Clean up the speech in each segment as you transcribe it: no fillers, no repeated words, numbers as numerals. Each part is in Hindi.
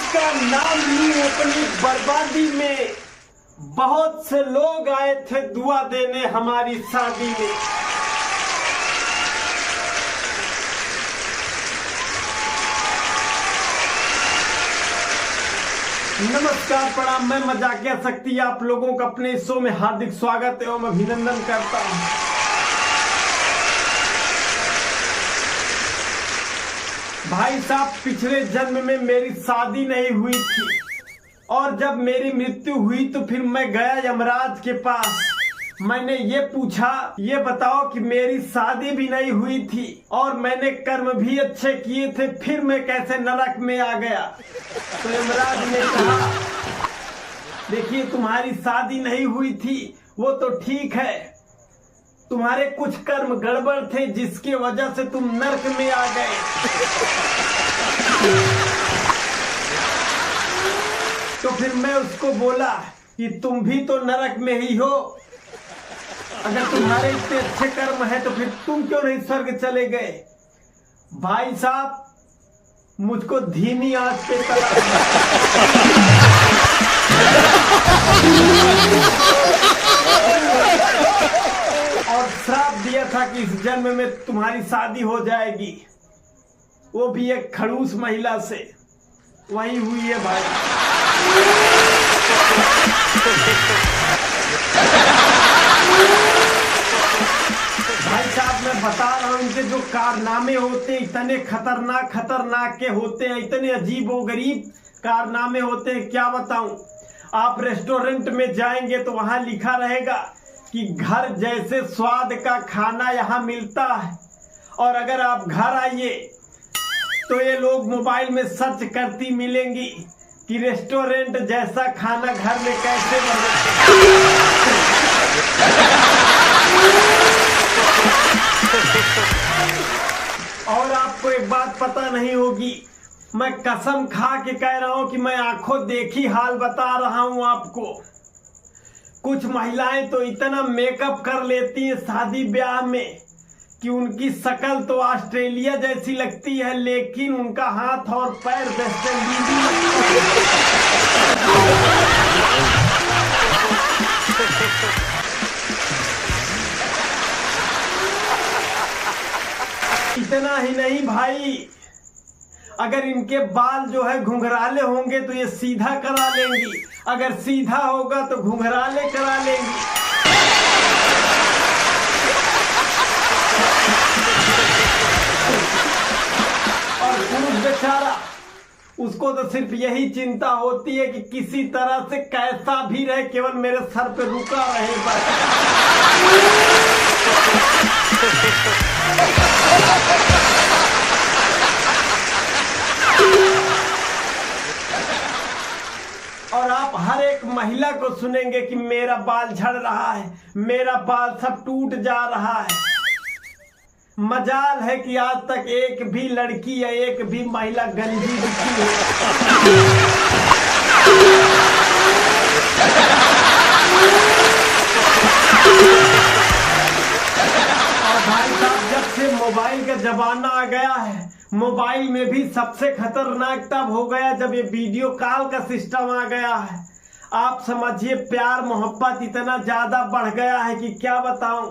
का नाम लूं अपनी बर्बादी में। बहुत से लोग आए थे दुआ देने हमारी शादी में। नमस्कार, प्रणाम। मैं मजाकिया शक्ति आप लोगों का अपने शो में हार्दिक स्वागत एवं अभिनंदन करता हूं। भाई साहब, पिछले जन्म में मेरी शादी नहीं हुई थी और जब मेरी मृत्यु हुई तो फिर मैं गया यमराज के पास। मैंने ये पूछा, ये बताओ कि मेरी शादी भी नहीं हुई थी और मैंने कर्म भी अच्छे किए थे, फिर मैं कैसे नरक में आ गया। तो यमराज ने कहा, देखिए तुम्हारी शादी नहीं हुई थी वो तो ठीक है, तुम्हारे कुछ कर्म गड़बड़ थे जिसकी वजह से तुम नरक में आ गए। तो फिर मैं उसको बोला कि तुम भी तो नरक में ही हो, अगर तुम्हारे इतने अच्छे कर्म है तो फिर तुम क्यों नहीं स्वर्ग चले गए। भाई साहब, मुझको धीमी आंच पे तला और श्राप दिया था कि इस जन्म में तुम्हारी शादी हो जाएगी, वो भी एक खड़ूस महिला से। वही हुई है भाई। भाई साहब, मैं बता रहा हूं, इनके जो कारनामे होते हैं इतने खतरनाक के होते हैं, इतने अजीबोगरीब कारनामे होते हैं, क्या बताऊं। आप रेस्टोरेंट में जाएंगे तो वहां लिखा रहेगा कि घर जैसे स्वाद का खाना यहाँ मिलता है, और अगर आप घर आइए तो ये लोग मोबाइल में सर्च करती मिलेंगी कि रेस्टोरेंट जैसा खाना घर में कैसे बनता और आपको एक बात पता नहीं होगी, मैं कसम खा के कह रहा हूं कि मैं आंखों देखी हाल बता रहा हूं आपको। कुछ महिलाएं तो इतना मेकअप कर लेती हैं शादी ब्याह में कि उनकी शक्ल तो ऑस्ट्रेलिया जैसी लगती है, लेकिन उनका हाथ और पैर वेस्ट इंडीज। इतना ही नहीं भाई, अगर इनके बाल जो है घुंघराले होंगे तो ये सीधा करा लेंगी, अगर सीधा होगा तो घुंघराले करा लेंगी। और पुरुष बेचारा, उसको तो सिर्फ यही चिंता होती है कि किसी तरह से कैसा भी रहे, केवल मेरे सर पे रुका रहे बस। और आप हर एक महिला को सुनेंगे कि मेरा बाल झड़ रहा है, मेरा बाल सब टूट जा रहा है। मजाल है कि आज तक एक भी लड़की या एक भी महिला गंजी दिखी है। और भाई साहब, जब से मोबाइल का जमाना आ गया है, मोबाइल में भी सबसे खतरनाक तब हो गया जब ये वीडियो कॉल का सिस्टम आ गया है। आप समझिए, प्यार मोहब्बत इतना ज्यादा बढ़ गया है कि क्या बताऊं।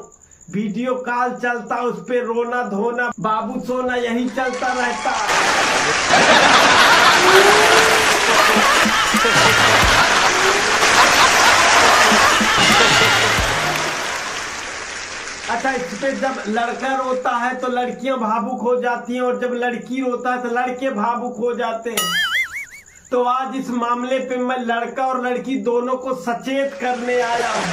वीडियो कॉल चलता, उस पे रोना धोना, बाबू सोना, यही चलता रहता। अच्छा, इस पे जब लड़का रोता है तो लड़कियां भावुक हो जाती हैं, और जब लड़की रोता है तो लड़के भावुक हो जाते हैं। तो आज इस मामले पे मैं लड़का और लड़की दोनों को सचेत करने आया हूं।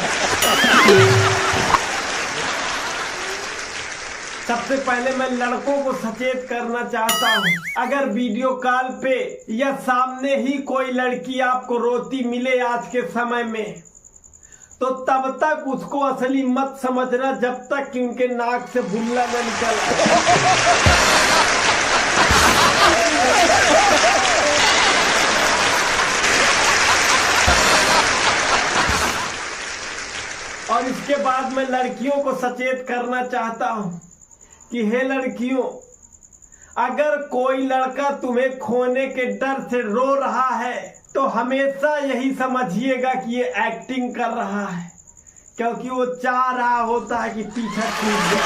सबसे पहले मैं लड़कों को सचेत करना चाहता हूं, अगर वीडियो कॉल पे या सामने ही कोई लड़की आपको रोती मिले आज के समय में, तो तब तक उसको असली मत समझना जब तक कि उनके नाक से बुल्ला न निकल। और इसके बाद मैं लड़कियों को सचेत करना चाहता हूं कि हे लड़कियों, अगर कोई लड़का तुम्हें खोने के डर से रो रहा है तो हमेशा यही समझिएगा कि ये एक्टिंग कर रहा है, क्योंकि वो चाह रहा होता है कि पीछा छूट जाए।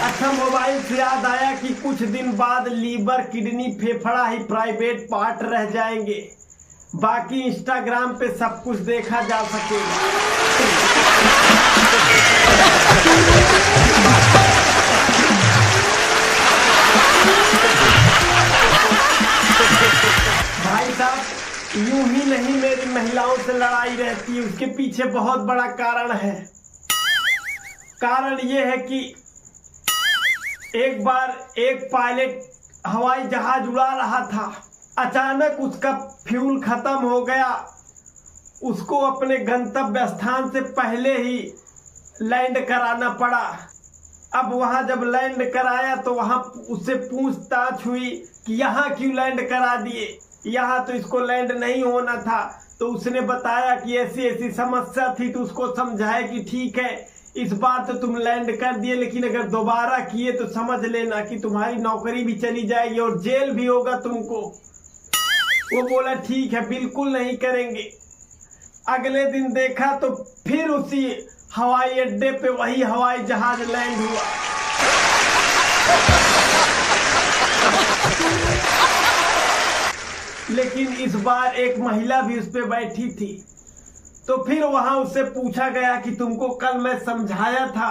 अच्छा, मोबाइल से याद आया कि कुछ दिन बाद लीवर, किडनी, फेफड़ा ही प्राइवेट पार्ट रह जाएंगे, बाकी इंस्टाग्राम पे सब कुछ देखा जा सकेगा। भाई साहब, यूं ही नहीं मेरी महिलाओं से लड़ाई रहती है, उसके पीछे बहुत बड़ा कारण है। कारण ये है कि एक बार एक पायलट हवाई जहाज उड़ा रहा था, अचानक उसका फ्यूल खत्म हो गया। उसको अपने गंतव्य स्थान से पहले ही लैंड कराना पड़ा। अब वहां जब लैंड कराया तो वहां उससे पूछताछ हुई कि यहाँ क्यों लैंड करा दिए, यहाँ तो इसको लैंड नहीं होना था। तो उसने बताया कि ऐसी ऐसी समस्या थी। तो उसको समझाया कि ठीक है, इस बार तो तुम लैंड कर दिए, लेकिन अगर दोबारा किए तो समझ लेना कि तुम्हारी नौकरी भी चली जाएगी और जेल भी होगा तुमको। वो बोला ठीक है, बिल्कुल नहीं करेंगे। अगले दिन देखा तो फिर उसी हवाई अड्डे पे वही हवाई जहाज लैंड हुआ। लेकिन इस बार एक महिला भी उस पे बैठी थी। तो फिर वहां उससे पूछा गया कि तुमको कल मैं समझाया था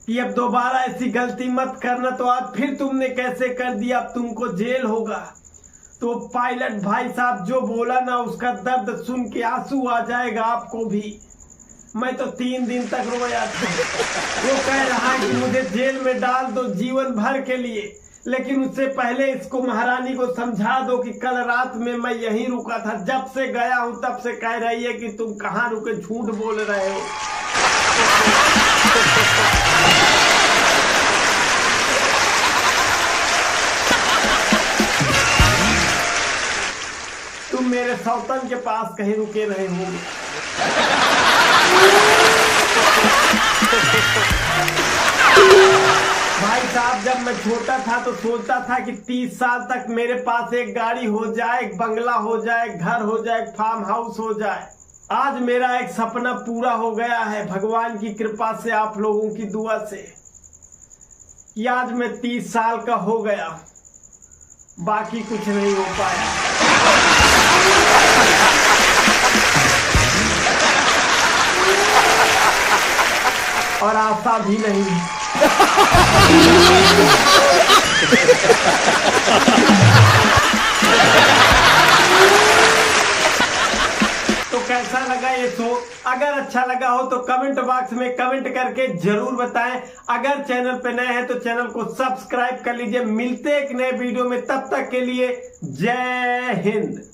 कि अब दोबारा ऐसी गलती मत करना, तो आज फिर तुमने कैसे कर दिया, अब तुमको जेल होगा। तो पायलट भाई साहब जो बोला ना, उसका दर्द सुन के आंसू आ जाएगा आपको भी। मैं तो 3 दिन तक रोया था। वो कह रहा है कि मुझे जेल में डाल दो जीवन भर के लिए, लेकिन उससे पहले इसको महारानी को समझा दो कि कल रात में मैं यहीं रुका था, जब से गया हूं तब से कह रही है कि तुम कहां रुके, झूठ बोल रहे हो। तुम मेरे सौतन के पास कहीं रुके रहे होंगे। भाई साहब, जब मैं छोटा था तो सोचता था कि 30 साल तक मेरे पास एक गाड़ी हो जाए, एक बंगला हो जाए, घर हो जाए, फार्म हाउस हो जाए। आज मेरा एक सपना पूरा हो गया है, भगवान की कृपा से, आप लोगों की दुआ से, कि आज मैं 30 साल का हो गया, बाकी कुछ नहीं हो पाया। और आशा भी नहीं। तो कैसा लगा ये शो? अगर अच्छा लगा हो तो कमेंट बॉक्स में कमेंट करके जरूर बताएं। अगर चैनल पे नए हैं तो चैनल को सब्सक्राइब कर लीजिए। मिलते एक नए वीडियो में, तब तक के लिए जय हिंद।